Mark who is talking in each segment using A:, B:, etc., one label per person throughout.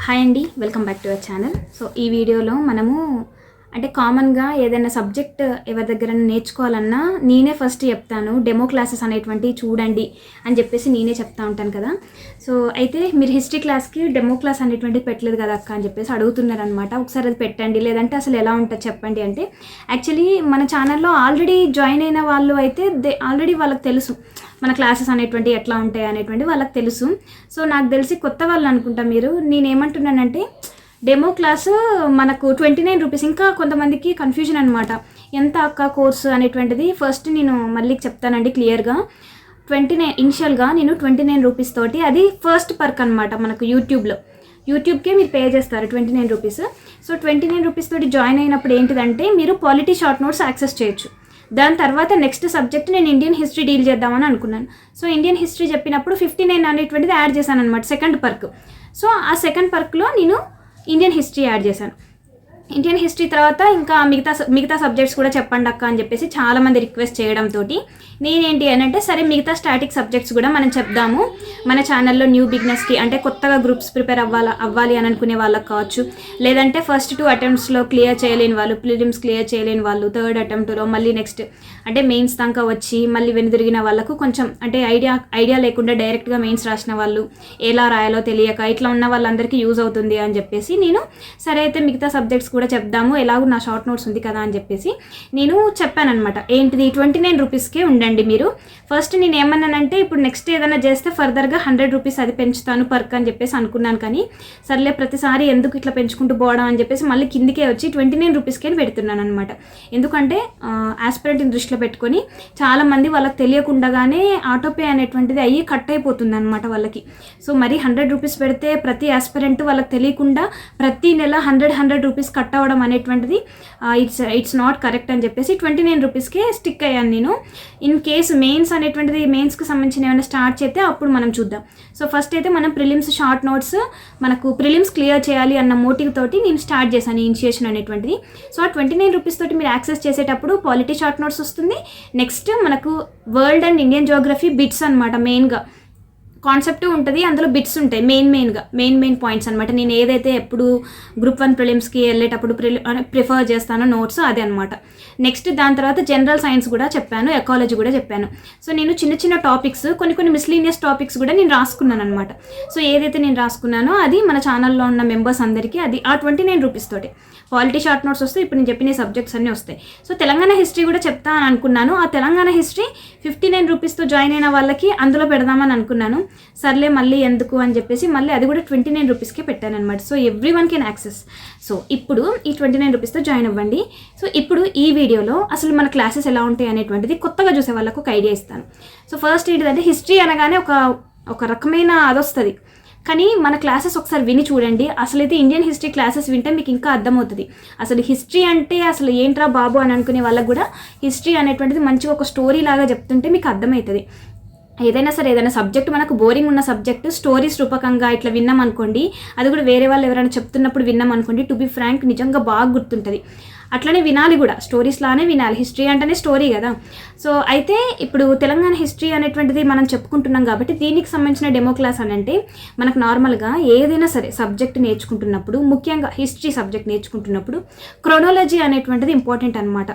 A: Hi అండి, welcome back to our channel. So ఈ వీడియోలో మనము అంటే కామన్గా ఏదైనా సబ్జెక్ట్ ఎవరి దగ్గర నేర్చుకోవాలన్నా నేనే ఫస్ట్ చెప్తాను, డెమో క్లాసెస్ అనేటువంటివి చూడండి అని చెప్పేసి నేనే చెప్తా ఉంటాను కదా. సో అయితే మీరు హిస్టరీ క్లాస్కి డెమో క్లాస్ అనేటువంటిది పెట్టలేదు కదా అక్క అని చెప్పేసి అడుగుతున్నారనమాట. ఒకసారి అది పెట్టండి, లేదంటే అసలు ఎలా ఉంటుంది చెప్పండి అంటే, యాక్చువల్లీ మన ఛానల్లో ఆల్రెడీ జాయిన్ అయిన వాళ్ళు అయితే ఆల్రెడీ వాళ్ళకి తెలుసు మన క్లాసెస్ అనేటువంటి ఎట్లా ఉంటాయి అనేటువంటి వాళ్ళకి తెలుసు. సో నాకు తెలిసి కొత్త వాళ్ళు అనుకుంటా మీరు. నేనేమంటున్నానంటే డెమో క్లాసు మనకు 29 రూపీస్. ఇంకా కొంతమందికి కన్ఫ్యూజన్ అనమాట, ఎంత అక్క కోర్సు అనేటువంటిది. ఫస్ట్ నేను మళ్ళీ చెప్తానండి క్లియర్గా. 29 ఇనిషియల్గా నేను 29 రూపీస్ తోటి, అది ఫస్ట్ పర్క్ అనమాట. మనకు యూట్యూబ్కే మీరు పే చేస్తారు 29 రూపీస్. సో 29 రూపీస్ తోటి జాయిన్ అయినప్పుడు ఏంటిదంటే మీరు పాలిటీ షార్ట్ నోట్స్ యాక్సెస్ చేయొచ్చు. దాని తర్వాత నెక్స్ట్ సబ్జెక్ట్ నేను ఇండియన్ హిస్టరీ డీల్ చేద్దామని అనుకున్నాను. సో ఇండియన్ హిస్టరీ చెప్పినప్పుడు 59 అనేటువంటిది యాడ్ చేశాను అనమాట, సెకండ్ పర్క్. సో ఆ సెకండ్ పర్క్లో నేను ఇండియన్ హిస్టరీ యాడ్ చేశాను. ఇండియన్ హిస్టరీ తర్వాత ఇంకా మిగతా సబ్జెక్ట్స్ కూడా చెప్పండి అక్క అని చెప్పేసి చాలామంది రిక్వెస్ట్ చేయడంతో నేనేంటి అని అంటే, సరే మిగతా స్టాటిక్ సబ్జెక్ట్స్ కూడా మనం చెప్దాము మన ఛానల్లో న్యూ బిగినర్స్కి, అంటే కొత్తగా గ్రూప్స్ ప్రిపేర్ అవ్వాలి అని అనుకునే వాళ్ళకి కావచ్చు, లేదంటే ఫస్ట్ 2 అటెంప్ట్స్లో క్లియర్ చేయలేని వాళ్ళు, ప్రిలిమ్స్ క్లియర్ చేయలేని వాళ్ళు, థర్డ్ అటెంప్ట్లో మళ్ళీ నెక్స్ట్ అంటే మెయిన్స్ దాకా వచ్చి మళ్ళీ వెనుదిరిగిన వాళ్ళకు కొంచెం అంటే ఐడియా లేకుండా డైరెక్ట్గా మెయిన్స్ రాసిన వాళ్ళు, ఎలా రాయాలో తెలియక ఇట్లా ఉన్న వాళ్ళందరికీ యూజ్ అవుతుంది అని చెప్పేసి నేను సరే అయితే మిగతా సబ్జెక్ట్స్ కూడా చెప్దాము, ఎలాగో నా షార్ట్ నోట్స్ ఉంది కదా అని చెప్పేసి నేను చెప్పాను అనమాట. ఏంటిది 29 రూపీస్కే ఉండండి మీరు. ఫస్ట్ నేను ఏమన్నానంటే, ఇప్పుడు నెక్స్ట్ ఏదైనా చేస్తే ఫర్దర్గా 100 రూపీస్ అది పెంచుతాను పర్క్ అని చెప్పేసి అనుకున్నాను. కానీ సర్లే ప్రతిసారి ఎందుకు ఇట్లా పెంచుకుంటూ పోవడం అని చెప్పేసి మళ్ళీ కిందికే వచ్చి 29 రూపీస్కే పెడుతున్నాను అనమాట. ఎందుకంటే ఆస్పిరెంట్ని దృష్టిలో పెట్టుకొని చాలామంది వాళ్ళకి తెలియకుండానే ఆటోపే అనేటువంటిది అయ్యి కట్ అయిపోతుంది అనమాట వాళ్ళకి. సో మరి 100 రూపీస్ పెడితే ప్రతి ఆస్పిరెంట్ వాళ్ళకి తెలియకుండా ప్రతి నెల 100 రూపీస్ కట్ అవ్వడం అనేటువంటిది ఇట్స్ నాట్ కరెక్ట్ అని చెప్పేసి 29 రూపీస్కే స్టిక్ అయ్యాను నేను. ఇన్ కేసు మెయిన్స్ అనేటువంటిది, మెయిన్స్కి సంబంధించిన ఏమైనా స్టార్ట్ చేస్తే అప్పుడు మనం చూద్దాం. సో ఫస్ట్ అయితే మనం ప్రిలిమ్స్ షార్ట్ నోట్స్, మనకు ప్రిలిమ్స్ క్లియర్ చేయాలి అన్న మోటివ్ తోటి నేను స్టార్ట్ చేశాను ఇనిషియేషన్ అనేటువంటిది. సో ఆ 29 రూపీస్ తోటి మీరు యాక్సెస్ చేసేటప్పుడు పాలిటీ షార్ట్ నోట్స్ వస్తుంది. నెక్స్ట్ మనకు world and Indian Geography bits అనమాట. మెయిన్గా కాన్సెప్ట్ ఉంటుంది, అందులో బిట్స్ ఉంటాయి మెయిన్ పాయింట్స్ అనమాట. నేను ఏదైతే ఎప్పుడు గ్రూప్ 1 ప్రిలిమ్స్కి వెళ్ళేటప్పుడు ప్రిఫర్ చేస్తానో నోట్స్ అదే అనమాట. నెక్స్ట్ దాని తర్వాత జనరల్ సైన్స్ కూడా చెప్పాను, ఎకాలజీ కూడా చెప్పాను. సో నేను చిన్న టాపిక్స్, కొన్ని మిస్లీనియస్ టాపిక్స్ కూడా నేను రాసుకున్నాను అనమాట. సో ఏదైతే నేను రాసుకున్నానో అది మన ఛానల్లో ఉన్న మెంబర్స్ అందరికీ అది ఆ 29 రూపీస్ తోటి పాలిటీ షార్ట్ నోట్స్ వస్తే ఇప్పుడు నేను చెప్పిన సబ్జెక్ట్స్ అన్నీ వస్తాయి. సో తెలంగాణ హిస్టరీ కూడా చెప్తా అని అనుకున్నాను. ఆ తెలంగాణ హిస్టరీ 59 రూపీస్తో జాయిన్ అయిన వాళ్ళకి అందులో పెడదామని అనుకున్నాను. సర్లే మళ్ళీ ఎందుకు అని చెప్పేసి మళ్ళీ అది కూడా 29 రూపీస్కే పెట్టాను అనమాట. So every one can access. So ఇప్పుడు ఈ 29 రూపీస్తో జాయిన్ అవ్వండి. సో ఇప్పుడు ఈ వీడియోలో అసలు మన క్లాసెస్ ఎలా ఉంటాయి అనేటువంటిది కొత్తగా చూసే వాళ్ళకు ఒక ఐడియా ఇస్తాను. సో ఫస్ట్ ఏంటిదంటే, హిస్టరీ అనగానే ఒక రకమైన అదొస్తుంది. కానీ మన క్లాసెస్ ఒకసారి విని చూడండి. అసలైతే ఇండియన్ హిస్టరీ క్లాసెస్ వింటే మీకు ఇంకా అర్థమవుతుంది. అసలు హిస్టరీ అంటే అసలు ఏంట్రా బాబు అని అనుకునే వాళ్ళకు కూడా హిస్టరీ అనేటువంటిది మంచిగా ఒక స్టోరీ లాగా చెప్తుంటే మీకు అర్థమవుతుంది. ఏదైనా సబ్జెక్ట్ మనకు బోరింగ్ ఉన్న సబ్జెక్టు స్టోరీస్ రూపకంగా ఇట్లా విన్నాం అనుకోండి, అది కూడా వేరే వాళ్ళు ఎవరైనా చెప్తున్నప్పుడు విన్నాం అనుకోండి, టు బి ఫ్రాంక్ నిజంగా బాగా గుర్తుంటుంది. అట్లనే వినాలి కూడా, స్టోరీస్ లానే వినాలి. హిస్టరీ అంటేనే స్టోరీ కదా. సో అయితే ఇప్పుడు తెలంగాణ హిస్టరీ అనేటువంటిది మనం చెప్పుకుంటున్నాం కాబట్టి దీనికి సంబంధించిన డెమో క్లాస్ అని అంటే, మనకు నార్మల్గా ఏదైనా సరే సబ్జెక్ట్ నేర్చుకుంటున్నప్పుడు, ముఖ్యంగా హిస్టరీ సబ్జెక్ట్ నేర్చుకుంటున్నప్పుడు క్రోనాలజీ అనేటువంటిది ఇంపార్టెంట్ అనమాట.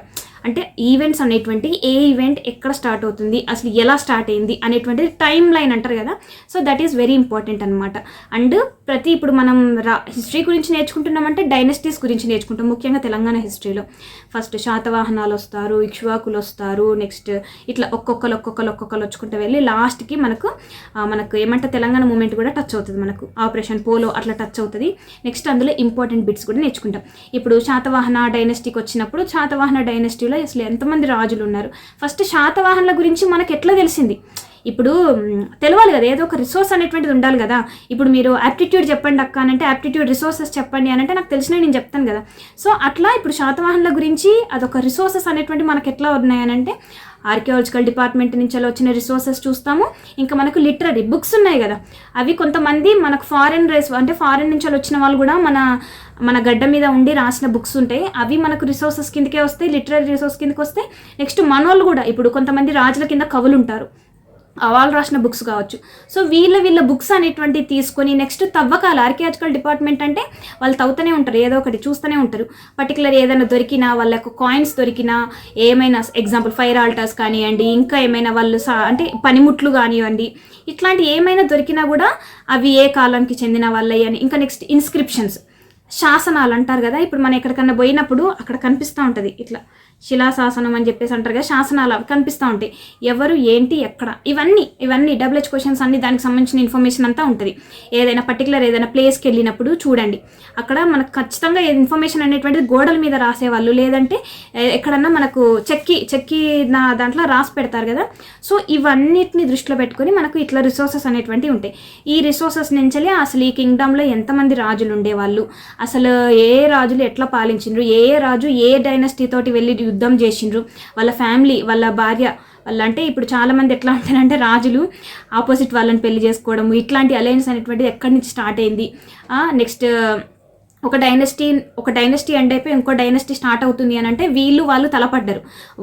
A: అంటే ఈవెంట్స్ అనేటువంటి ఏ ఈవెంట్ ఎక్కడ స్టార్ట్ అవుతుంది, అసలు ఎలా స్టార్ట్ అయింది అనేటువంటిది టైం లైన్ అంటారు కదా. So that is very important అనమాట. అండ్ ఇప్పుడు మనం హిస్టరీ గురించి నేర్చుకుంటున్నామంటే డైనస్టీస్ గురించి నేర్చుకుంటాం. ముఖ్యంగా తెలంగాణ హిస్టరీలో ఫస్ట్ శాతవాహనాలు వస్తారు, ఇక్ష్వాకులు వస్తారు, నెక్స్ట్ ఇట్లా ఒక్కొక్కరు వచ్చుకుంటూ వెళ్ళి లాస్ట్కి మనకు ఏమంటే తెలంగాణ మూమెంట్ కూడా టచ్ అవుతుంది, మనకు ఆపరేషన్ పోలో అట్లా టచ్ అవుతుంది. నెక్స్ట్ అందులో ఇంపార్టెంట్ బిట్స్ కూడా నేర్చుకుంటాం. ఇప్పుడు శాతవాహన డైనస్టీకి వచ్చినప్పుడు శాతవాహన డైనస్టీలో అసలు ఎంతమంది రాజులు ఉన్నారు, ఫస్ట్ శాతవాహనుల గురించి మనకు ఎట్లా తెలిసింది, ఇప్పుడు తెలవాలి కదా, ఏదో ఒక రిసోర్స్ అనేటువంటిది ఉండాలి కదా. ఇప్పుడు మీరు యాప్టిట్యూడ్ చెప్పండి అక్క అనంటే యాప్టిట్యూడ్ రిసోర్సెస్ చెప్పండి అనంటే నాకు తెలిసినవి నేను చెప్తాను కదా. సో అట్లా ఇప్పుడు శాతవాహనుల గురించి అదొక రిసోర్సెస్ అనేటువంటి మనకు ఎట్లా ఉన్నాయనంటే, ఆర్కియాలజికల్ డిపార్ట్మెంట్ నుంచి అలా వచ్చిన రిసోర్సెస్ చూస్తాము. ఇంకా మనకు లిటరరీ బుక్స్ ఉన్నాయి కదా, అవి కొంతమంది మనకు ఫారెన్ నుంచి వచ్చిన వాళ్ళు కూడా మన గడ్డ మీద ఉండి రాసిన బుక్స్ ఉంటాయి, అవి మనకు రిసోర్సెస్ కిందకే వస్తాయి, లిటరరీ రిసోర్స్ కిందకి వస్తాయి. నెక్స్ట్ మనోళ్ళు కూడా, ఇప్పుడు కొంతమంది రాజుల కింద కవులు ఉంటారు, వాళ్ళు రాసిన బుక్స్ కావచ్చు. సో వీళ్ళ బుక్స్ అనేటువంటివి తీసుకొని నెక్స్ట్ తవ్వకాలు, ఆర్కియాలజికల్ డిపార్ట్మెంట్ అంటే వాళ్ళు తవ్వుతూనే ఉంటారు, ఏదో ఒకటి చూస్తూనే ఉంటారు. పర్టికులర్ ఏదైనా దొరికినా, వాళ్ళ యొక్క కాయిన్స్ దొరికినా, ఏమైనా ఎగ్జాంపుల్ ఫైర్ ఆల్టర్స్ కానివ్వండి, ఇంకా ఏమైనా వాళ్ళు అంటే పనిముట్లు కానివ్వండి, ఇట్లాంటి ఏమైనా దొరికినా కూడా అవి ఏ కాలానికి చెందిన వాళ్ళవి అని. ఇంకా నెక్స్ట్ ఇన్స్క్రిప్షన్స్, శాసనాలు అంటారు కదా. ఇప్పుడు మనం ఎక్కడికన్నా పోయినప్పుడు అక్కడ కనిపిస్తూ ఉంటుంది ఇట్లా శిలాశాసనం అని చెప్పేసి అంటారు కదా, శాసనాలు అవి కనిపిస్తూ ఉంటాయి. ఎవరు, ఏంటి, ఎక్కడ, ఇవన్నీ డబ్ల్యూహెచ్ క్వశ్చన్స్ అన్ని దానికి సంబంధించిన ఇన్ఫర్మేషన్ అంతా ఉంటుంది. ఏదైనా పర్టికులర్ ఏదైనా ప్లేస్కి వెళ్ళినప్పుడు చూడండి, అక్కడ మనకు ఖచ్చితంగా ఇన్ఫర్మేషన్ అనేటువంటిది గోడల మీద రాసేవాళ్ళు, లేదంటే ఎక్కడన్నా మనకు చెక్కి దాంట్లో రాసి పెడతారు కదా. సో ఇవన్నిటిని దృష్టిలో పెట్టుకొని మనకు ఇట్లా రిసోర్సెస్ అనేటువంటివి ఉంటాయి. ఈ రిసోర్సెస్ నుంచి అసలు ఈ కింగ్డమ్లో ఎంతమంది రాజులు ఉండేవాళ్ళు, అసలు ఏ రాజులు ఎట్లా పాలించిండ్రు, ఏ రాజు ఏ డైనస్టీ తోటి వెళ్ళి యుద్ధం చేసిండ్రు, వాళ్ళ ఫ్యామిలీ, వాళ్ళ భార్య, వాళ్ళ అంటే ఇప్పుడు చాలామంది ఎట్లా ఉంటారంటే రాజులు ఆపోజిట్ వాళ్ళని పెళ్లి చేసుకోవడం, ఇట్లాంటి అలయన్స్ అనేటువంటిది ఎక్కడి నుంచి స్టార్ట్ అయింది. నెక్స్ట్ ఒక డైనస్టీ ఎండ్ అయిపోయి ఇంకో డైనస్టీ స్టార్ట్ అవుతుంది అని అంటే వాళ్ళు తలపడ్డారు.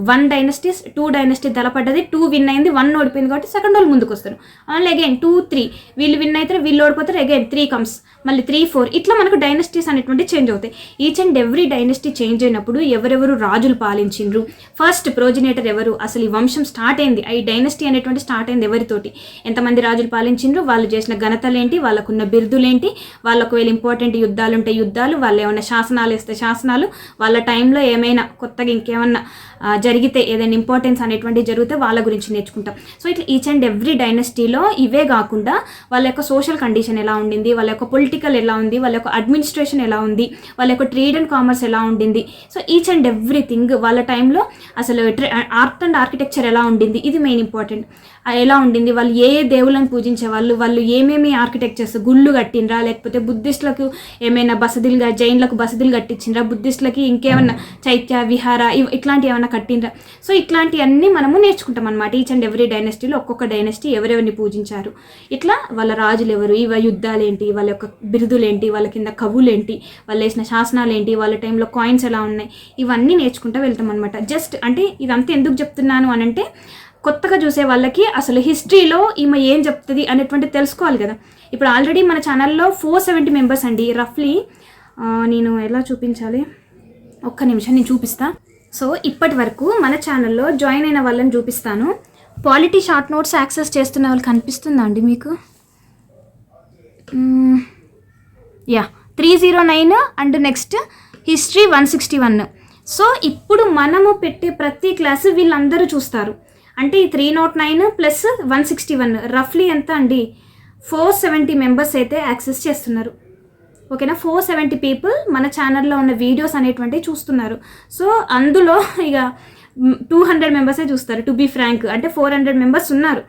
A: 1 డైనస్టీ 2 డైనస్టీ తలపడ్డది, 2 విన్ అయింది, 1 ఓడిపోయింది కాబట్టి సెకండ్ వాళ్ళు ముందుకు వస్తారు. మళ్ళీ అగైన్ 2, 3 వీళ్ళు విన్ అవుతారు, వీళ్ళు ఓడిపోతారు, అగైన్ 3 కమ్స్, మళ్ళీ 3, 4 ఇట్లా మనకు డైనస్టీస్ అనేటువంటి చేంజ్ అవుతాయి. Each and every dynasty change అయినప్పుడు ఎవరెవరు రాజులు పాలించిండ్రు, ఫస్ట్ ప్రోజినేటర్ ఎవరు, అసలు ఈ వంశం స్టార్ట్ అయింది, ఈ డైనస్టీ అనేటువంటి స్టార్ట్ అయింది ఎవరితోటి, ఎంతమంది రాజులు పాలించిండ్రు, వాళ్ళు చేసిన ఘనతలేంటి, వాళ్ళకున్న బిరుదులేంటి, వాళ్ళకు వీళ్ళు ఇంపార్టెంట్ యుద్ధాలు ఉంటే వాళ్ళు ఏమైనా శాసనాలు ఇస్తే శాసనాలు, వాళ్ళ టైంలో ఏమైనా కొత్తగా ఇంకేమన్నా జరిగితే, ఏదైనా ఇంపార్టెన్స్ అనేటువంటి జరిగితే వాళ్ళ గురించి నేర్చుకుంటాం. సో ఇట్లా ఈచ్ అండ్ ఎవ్రీ డైనస్టీలో ఇవే కాకుండా వాళ్ళ యొక్క సోషల్ కండిషన్ ఎలా ఉండింది, వాళ్ళ యొక్క పొలిటికల్ ఎలా ఉంది, వాళ్ళ యొక్క అడ్మినిస్ట్రేషన్ ఎలా ఉంది, వాళ్ళ యొక్క ట్రేడ్ అండ్ కామర్స్ ఎలా ఉండింది, సో ఈచ్ అండ్ ఎవ్రీథింగ్ వాళ్ళ టైంలో అసలు ఆర్ట్ అండ్ ఆర్కిటెక్చర్ ఎలా ఉండింది, ఇది మెయిన్ ఇంపార్టెంట్. ఎలా ఉండింది, వాళ్ళు ఏ దేవులను పూజించే వాళ్ళు ఏమేమి ఆర్కిటెక్చర్స్, గుళ్ళు కట్టినరా, లేకపోతే బుద్ధిస్టులకు ఏమైనా బసదిలుగా, జైన్లకు బసదిలు కట్టించిండ్రా, బుద్ధిస్టులకి ఇంకేమన్నా చైత్య విహార ఇట్లాంటి ఏమైనా కట్టినరా. సో ఇట్లాంటివన్నీ మనము నేర్చుకుంటాం అనమాట. ఈచ్ అండ్ ఎవ్రీ డైనస్టీలో ఒక్కొక్క డైనస్టీ ఎవరెవరిని పూజించారు, ఇట్లా వాళ్ళ రాజులు ఎవరు, యుద్ధాలు ఏంటి, వాళ్ళ యొక్క బిరుదులేంటి, వాళ్ళ కింద కవులేంటి, వాళ్ళు వేసిన శాసనాలు ఏంటి, వాళ్ళ టైంలో కాయిన్స్ ఎలా ఉన్నాయి, ఇవన్నీ నేర్చుకుంటూ వెళ్తాం అనమాట. జస్ట్ అంటే ఇదంతా ఎందుకు చెప్తున్నాను అని అంటే, కొత్తగా చూసే వాళ్ళకి అసలు హిస్టరీలో ఈమె ఏం చెప్తుంది అనేటువంటి తెలుసుకోవాలి కదా. ఇప్పుడు ఆల్రెడీ మన ఛానల్లో 470 మెంబర్స్ అండి రఫ్లీ. నేను ఎలా చూపించాలి, ఒక్క నిమిషం నేను చూపిస్తా. సో ఇప్పటి వరకు మన ఛానల్లో జాయిన్ అయిన వాళ్ళని చూపిస్తాను. పాలిటీ షార్ట్ నోట్స్ యాక్సెస్ చేస్తున్న వాళ్ళు కనిపిస్తుందా అండి మీకు? 309 అండ్ నెక్స్ట్ హిస్టరీ 161. సో ఇప్పుడు మనము పెట్టే ప్రతి క్లాసు వీళ్ళందరూ చూస్తారు. అంటే ఈ 309 ప్లస్ 161 రఫ్లీ ఎంత అండి, 470 మెంబర్స్ అయితే యాక్సెస్ చేస్తున్నారు. ఓకేనా, 470 పీపుల్ మన ఛానల్లో ఉన్న వీడియోస్ అనేటువంటివి చూస్తున్నారు. సో అందులో ఇక 200 మెంబర్సే చూస్తారు. టు బీ ఫ్రాంక్ అంటే 400 మెంబర్స్ ఉన్నారు,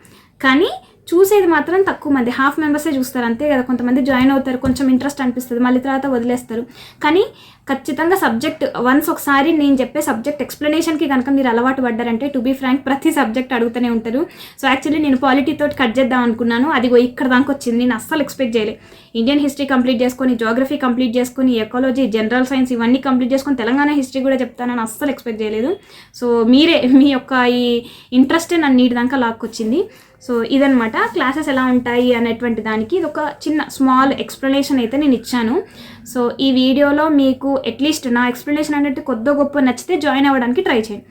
A: కానీ చూసేది మాత్రం తక్కువ మంది, 1/2 మెంబర్సే చూస్తారు అంతే కదా. కొంతమంది జాయిన్ అవుతారు, కొంచెం ఇంట్రెస్ట్ అనిపిస్తుంది, మళ్ళీ తర్వాత వదిలేస్తారు. కానీ ఖచ్చితంగా సబ్జెక్ట్ వన్స్ ఒకసారి నేను చెప్పే సబ్జెక్ట్ ఎక్స్ప్లెనేషన్కి కనుక మీరు అలవాటు పడ్డారంటే టు బీ ఫ్రాంక్ ప్రతి సబ్జెక్ట్ అడుగుతూనే ఉంటారు. సో యాక్చువల్లీ నేను పాలిటీతో కట్ చేద్దాం అనుకున్నాను, అదిగో ఇక్కడ దాకా వచ్చింది. నేను అస్సలు ఎక్స్పెక్ట్ చేయలేదు. ఇండియన్ హిస్టరీ కంప్లీట్ చేసుకొని, జోగ్రఫీ కంప్లీట్ చేసుకొని, ఎకాలజీ, జనరల్ సైన్స్ ఇవన్నీ కంప్లీట్ చేసుకొని తెలంగాణ హిస్టరీ కూడా చెప్తానని అస్సలు ఎక్స్పెక్ట్ చేయలేదు. సో మీరే మీ యొక్క ఈ ఇంట్రెస్టే నన్ను నీటి దాకా లాక్కొచ్చింది. సో ఇదనమాట క్లాసెస్ ఎలా ఉంటాయి అనేటువంటి దానికి ఇది ఒక చిన్న స్మాల్ ఎక్స్ప్లెనేషన్ అయితే నేను ఇచ్చాను. సో ఈ వీడియోలో మీకు అట్లీస్ట్ నా ఎక్స్ప్లెనేషన్ అనేది కొద్ది గొప్ప నచ్చితే జాయిన్ అవ్వడానికి ట్రై చేయండి.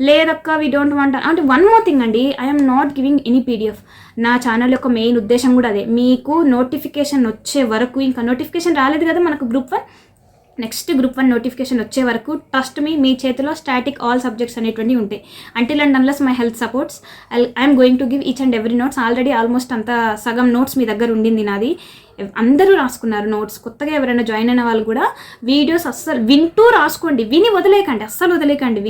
A: లేదక్క వీ డోంట్ వాంట్ అంటే వన్ మోర్ థింగ్ అండి, I'm not giving any PDF. నా ఛానల్ యొక్క మెయిన్ ఉద్దేశం కూడా అదే, మీకు నోటిఫికేషన్ వచ్చే వరకు, ఇంకా నోటిఫికేషన్ రాలేదు కదా మనకు గ్రూప్ 1, నెక్స్ట్ గ్రూప్ 1 నోటిఫికేషన్ వచ్చే వరకు ట్రస్ట్ మీ చేతిలో స్టాటిక్ ఆల్ సబ్జెక్ట్స్ అనేటువంటివి ఉంటాయి. Until and unless my health supports I'm going to give each and every notes. Already almost అంతా సగం నోట్స్ మీ దగ్గర ఉండింది నాది, అందరూ రాసుకున్నారు నోట్స్. కొత్తగా ఎవరైనా జాయిన్ అయిన వాళ్ళు కూడా వీడియోస్ అస్సలు వింటూ రాసుకోండి, విని వదిలేకండి, అస్సలు వదిలేకండి,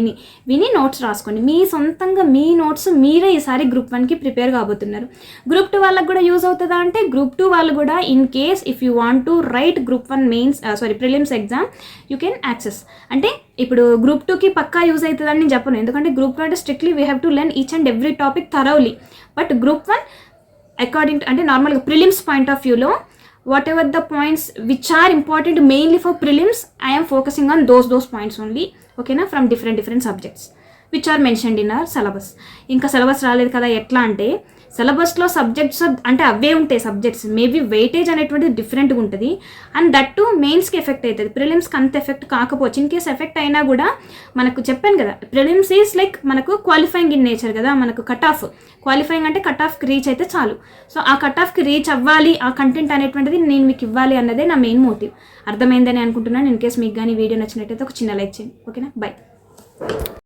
A: విని నోట్స్ రాసుకోండి. మీ సొంతంగా మీ నోట్స్ మీరే ఈసారి గ్రూప్ 1కి ప్రిపేర్ కాబోతున్నారు. గ్రూప్ 2 వాళ్ళకి కూడా యూజ్ అవుతుందా అంటే, గ్రూప్ 2 వాళ్ళు కూడా in case if you want to right group 1 prelims exam you can access. అంటే ఇప్పుడు గ్రూప్ 2కి పక్కా యూజ్ అవుతుందని నేను చెప్పను, ఎందుకంటే గ్రూప్ 2 అంటే strictly we have to learn each and every topic thoroughly. But group 1 according అంటే నార్మల్గా ప్రిలిమ్స్ పాయింట్ ఆఫ్ వ్యూలో whatever the points which are important mainly for prelims, I am focusing on those points only, okay na, from different subjects which are mentioned in our syllabus. ఇంకా syllabus రాలేదు కదా ఎట్లా అంటే, సిలబస్లో subjects అంటే అవే ఉంటాయి subjects, maybe weightage అనేటువంటిది డిఫరెంట్గా ఉంటుంది. అండ్ దట్ టు మెయిన్స్కి ఎఫెక్ట్ అవుతుంది, ప్రిలిమ్స్కి అంత ఎఫెక్ట్ కాకపోవచ్చు. ఇన్ కేస్ ఎఫెక్ట్ అయినా కూడా మనకు చెప్పాను కదా, ప్రిలిమ్స్ ఈజ్ లైక్ మనకు క్వాలిఫైయింగ్ ఇన్ నేచర్ కదా, మనకు కట్ ఆఫ్ క్వాలిఫైయింగ్ అంటే కట్ ఆఫ్కి రీచ్ అయితే చాలు. సో ఆ కట్ ఆఫ్కి రీచ్ అవ్వాలి, ఆ కంటెంట్ అనేటువంటిది నేను మీకు ఇవ్వాలి అన్నదే నా మెయిన్ మోటివ్. అర్థమైందని అనుకుంటున్నాను. ఇన్ కేస్ మీకు కానీ వీడియో నచ్చినట్టయితే ఒక చిన్న లైక్ చేయండి. ఓకేనా, బై.